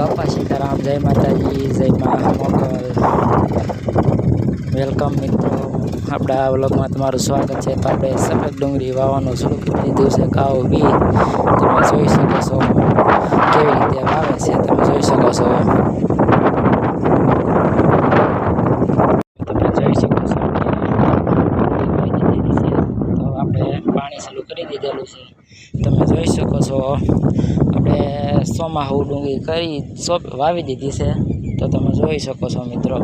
બાપા સીતારામ, જય માતાજી, જય મા મોગલ। વેલકમ મિત્રો, આપણા વ્લોગમાં તમારું સ્વાગત છે। તો આપણે સફેદ ડુંગળી વાવવાનું શરૂ કરી દીધું છે। કાવ બી તમે જોઈ શકો છો કેવી રીતે વાવે છે, તમે જોઈ શકો છો। તો આપણે પાણી ચાલુ કરી દીધેલું છે, તમે જોઈ શકો છો। આપણે સોમાહુ ડુંગળી કરી વાવી દીધી છે, તો તમે જોઈ શકો છો મિત્રો।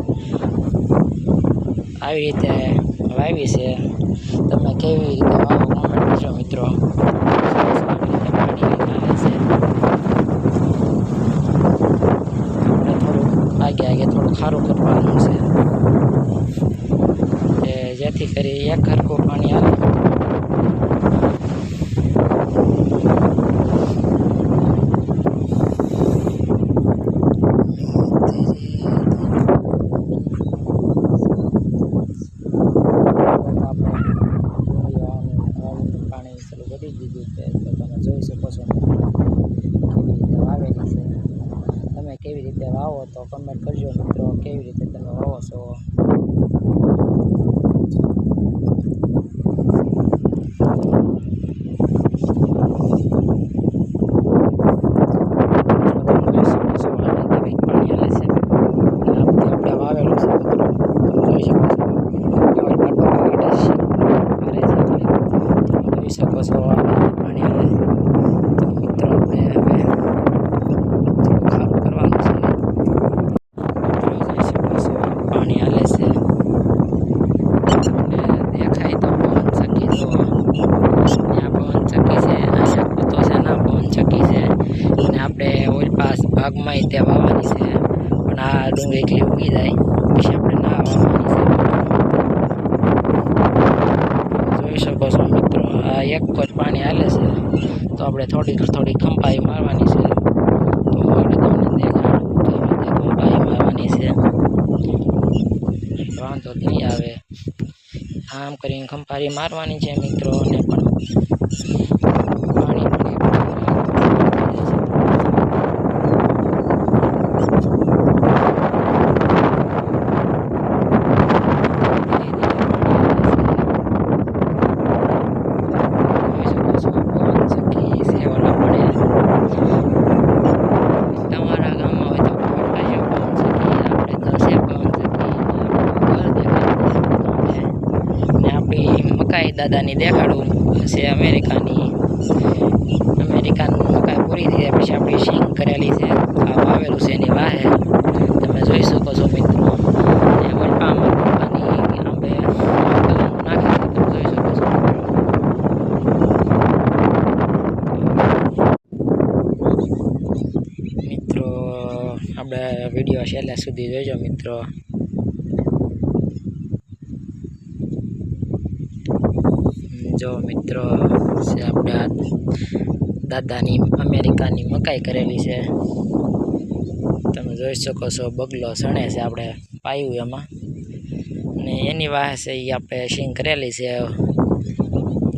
આવી રીતે વાવી છે, તમે કેવી રીતે વાવો કોમેન્ટ કરજો મિત્રો। આપણે આગે થોડું ખારું કરવાનું છે, જેથી કરી એક હરખું પાણી આવે। પાણી ચાલુ કરી દીધું છે, તો તમે જોઈ શકો છો કેવી રીતે વાવેલી છે। તમે કેવી રીતે વાવો તો કમેન્ટ કરજો મિત્રો, કેવી રીતે તમે વાવો છો। શકો છો પાણી આવે તો મિત્રો આપણે હવે ખારું કરવાનું છે। જોઈ શકો છો પાણી હાલે છે, અને દેખાય તો પવન ચક્કી તો ત્યાં પવન ચક્કી છે, આ શકું તો છે ના પવન ચક્કી છે, અને આપણે ઓલ પાસ ભાગમાં ત્યાં વાવવાની છે, પણ આ ડુંગળી એકલી ઉગી જાય પછી આપણે ના વાવવાની છે। જોઈ શકો છો મિત્રો, આ એક જ પાણી હાલે છે, તો આપણે થોડી ખંપાઈ મારવાની છે। તો આપણે તમને દેખાડું કેવી રીતે ખંપાઈ મારવાની છે, વાંધો નહીં આવે। આમ કરીને ખંપારી મારવાની છે મિત્રો, અને પણ પાણી દાદાની દેખાડું છે અમેરિકાની મકાઈ પૂરી થઈ જાય પછી આપણી સિંગ કરેલી છે, આ વાવેલું છે એની વાહે તમે જોઈ શકો છો મિત્રો। અને વલપામાં આંબે નાખી તમે જોઈ શકો છો મિત્રો। આપણે વિડીયો છેલ્લે સુધી જોઈજો મિત્રો। જો મિત્રો છે આપણા દાદાની અમેરિકાની મકાઈ કરેલી છે, તમે જોઈ શકો છો। બગલો સણે છે આપણે પાયું એમાં, અને એની વાહ છે એ આપણે સિંગ કરેલી છે,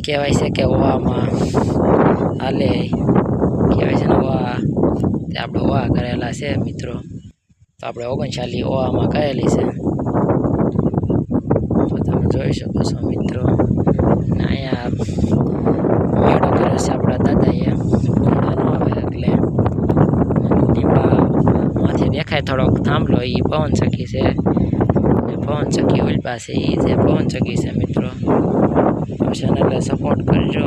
કહેવાય છે કે ઓવામાં હાલે કહેવાય છે ને ઓવા, તે આપણે ઓવા કરેલા છે મિત્રો। તો આપણે 39 ઓવામાં કરેલી છે, તો તમે જોઈ શકો છો મિત્રો। અહીંયા મેળો કર્યો છે આપણા દાદાએ, ભૂંડાનો આવે એટલે લીમડામાંથી દેખાય થોડોક થાંભલો, એ પવન ચક્કી છે, પવન ચક્કી ઓલ પાસે એ છે પવન ચક્કી છે મિત્રો। તો ચેનલને સપોર્ટ કરજો।